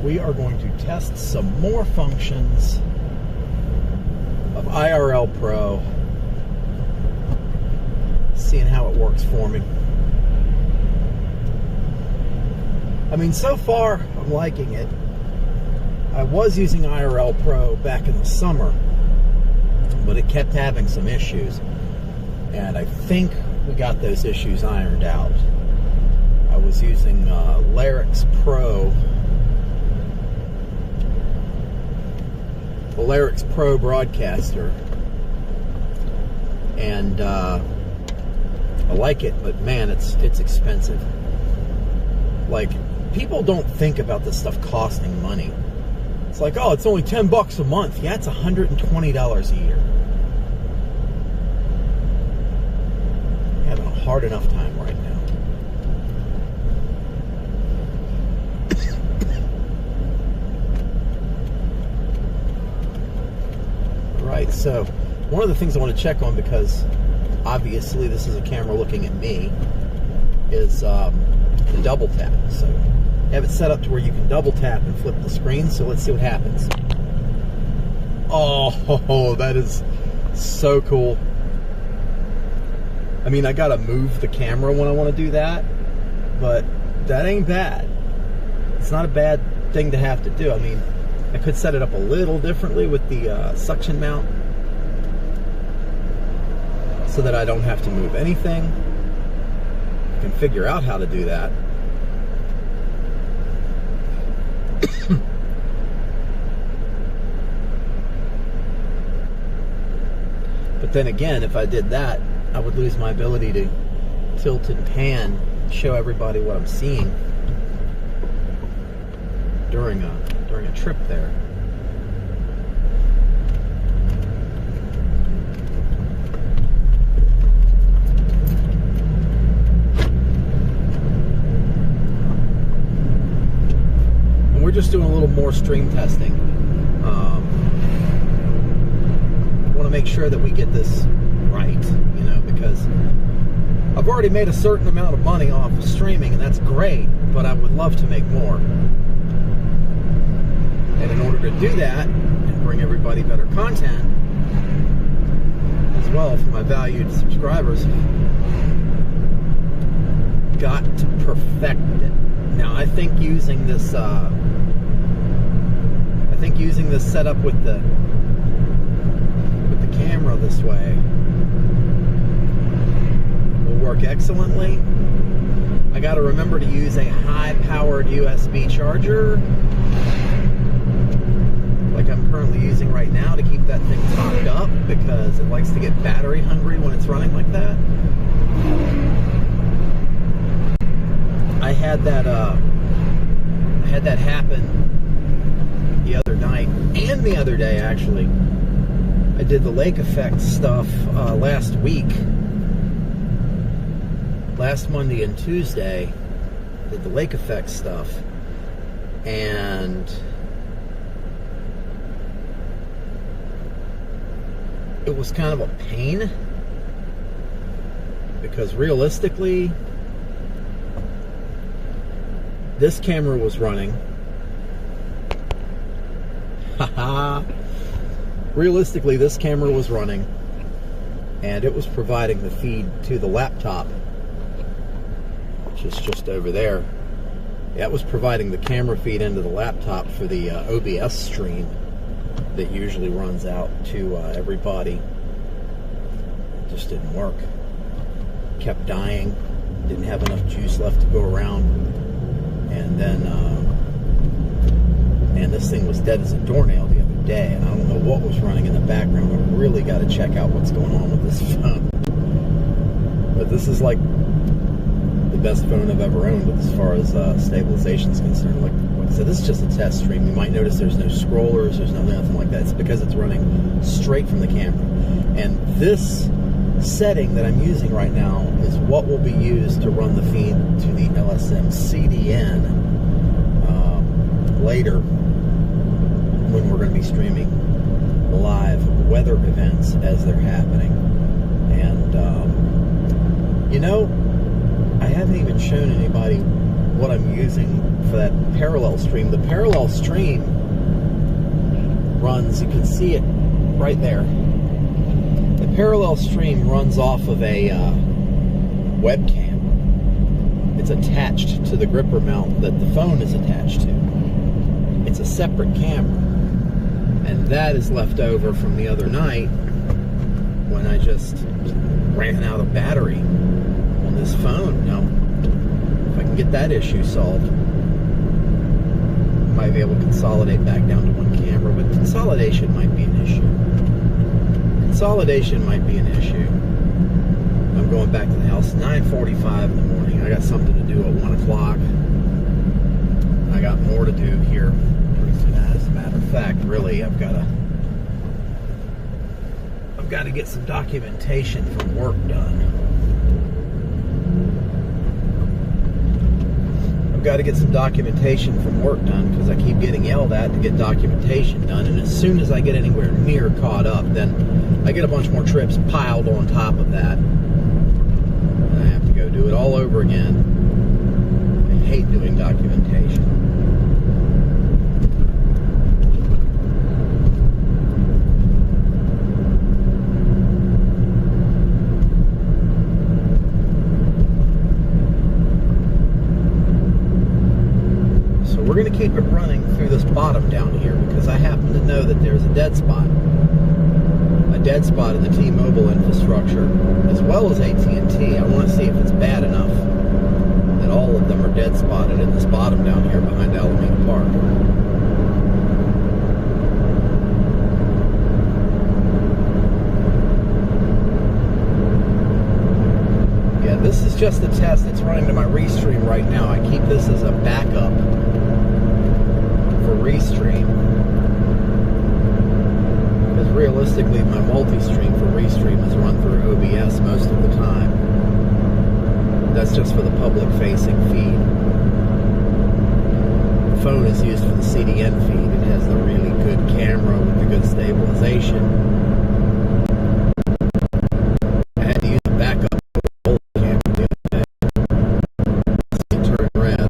we are going to test some more functions of IRL Pro, seeing how it works for me. I mean, so far, I'm liking it. I was using IRL Pro back in the summer, but it kept having some issues. And I think we got those issues ironed out. I was using Larix Pro. The Larix Pro Broadcaster. And I like it, but man, it's expensive. Like, people don't think about this stuff costing money. It's like, oh, it's only $10 a month. Yeah, it's $120 a year. I'm having a hard enough time right now. Right, so one of the things I want to check on, because obviously this is a camera looking at me, is the double tap. So I have it set up to where you can double tap and flip the screen, so let's see what happens. Oh, that is so cool. I mean, I gotta move the camera when I want to do that, but that ain't bad. It's not a bad thing to have to do. I mean, I could set it up a little differently with the suction mount so that I don't have to move anything. I can figure out how to do that. But then again, if I did that, I would lose my ability to tilt and pan, show everybody what I'm seeing during a trip there. And we're just doing a little more stream testing. Want to make sure that we get this right, you know, because I've already made a certain amount of money off of streaming, and that's great, but I would love to make more. And in order to do that and bring everybody better content, as well for my valued subscribers, got to perfect it. Now, I think using this, setup with the camera this way will work excellently. I got to remember to use a high-powered USB charger, like I'm currently using right now, to keep that thing topped up, because it likes to get battery hungry when it's running like that. I had that happen the other night and the other day, actually. I did the lake effect stuff last week. Last Monday and Tuesday, did the lake effect stuff, and it was kind of a pain, because realistically, this camera was running. Realistically, this camera was running, and it was providing the feed to the laptop, which is just over there. That was providing the camera feed into the laptop for the OBS stream that usually runs out to everybody. It just didn't work. Kept dying. Didn't have enough juice left to go around. And then, and this thing was dead as a doornail the other day, and I don't know what was running in the background. I really got to check out what's going on with this phone. But this is like the best phone I've ever owned as far as stabilization is concerned. Like I said, this is just a test stream. You might notice there's no scrollers, there's nothing like that. It's because it's running straight from the camera. And this setting that I'm using right now is what will be used to run the feed to the LSM CDN later, when we're going to be streaming live weather events as they're happening. And you know, I haven't even shown anybody what I'm using for that parallel stream. The parallel stream runs, you can see it right there. The parallel stream runs off of a webcam. It's attached to the gripper mount that the phone is attached to. It's a separate camera. And that is left over from the other night when I just ran out of battery on this phone. Now, if I can get that issue solved, I might be able to consolidate back down to one camera, but consolidation might be an issue. Consolidation might be an issue. I'm going back to the house 9:45 in the morning. I got something to do at 1 o'clock. I got more to do here pretty soon. As a matter of fact, really, I've got to get some documentation from work done. I've got to get some documentation from work done because I keep getting yelled at to get documentation done, and as soon as I get anywhere near caught up, then I get a bunch more trips piled on top of that, and I have to go do it all over again. I hate doing documentation. We're going to keep it running through this bottom down here because I happen to know that there's a dead spot. A dead spot in the T-Mobile infrastructure as well as AT&T. I want to see if it's bad enough that all of them are dead spotted in this bottom down here behind Alameda Park. Yeah, this is just a test that's running to my Restream right now. I keep this as a backup for Restream, because realistically my multi-stream for Restream is run through OBS most of the time. That's just for the public facing feed. The phone is used for the CDN feed. It has the really good camera with the good stabilization. I had to use a backup for the camera the other day. See it turn red.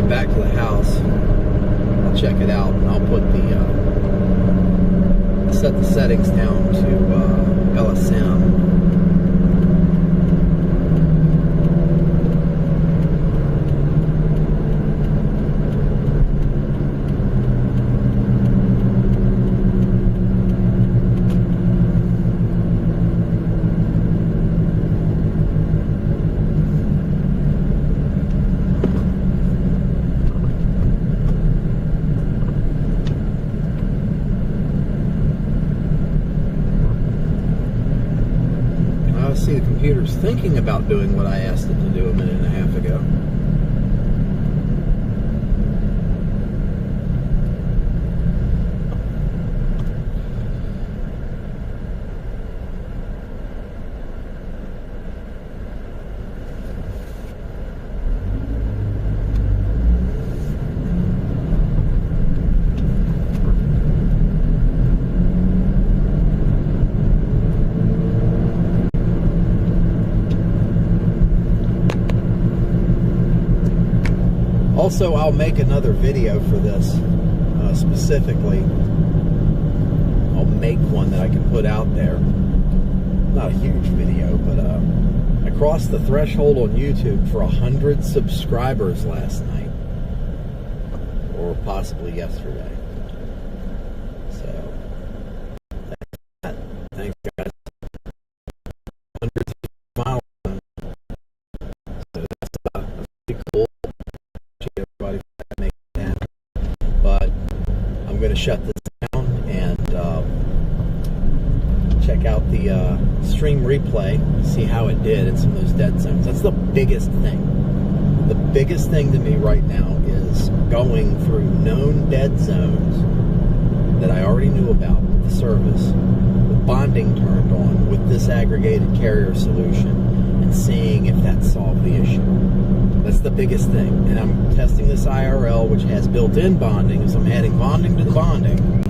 Back to the house, I'll check it out, and I'll put the set the settings down to LSM. See, the computer's thinking about doing what I asked it to do a minute and a half ago. Also, I'll make another video for this specifically. I'll make one that I can put out there. Not a huge video, but I crossed the threshold on YouTube for 100 subscribers last night, or possibly yesterday. So, thanks guys. Hundreds of miles. So that's pretty cool. Everybody make it happen. But I'm going to shut this down and check out the stream replay, see how it did in some of those dead zones. That's the biggest thing. The biggest thing to me right now is going through known dead zones that I already knew about with the service, with bonding turned on, with this aggregated carrier solution, and seeing if that solved the issue. That's the biggest thing. And I'm testing this IRL, which has built-in bonding, so I'm adding bonding to the bonding.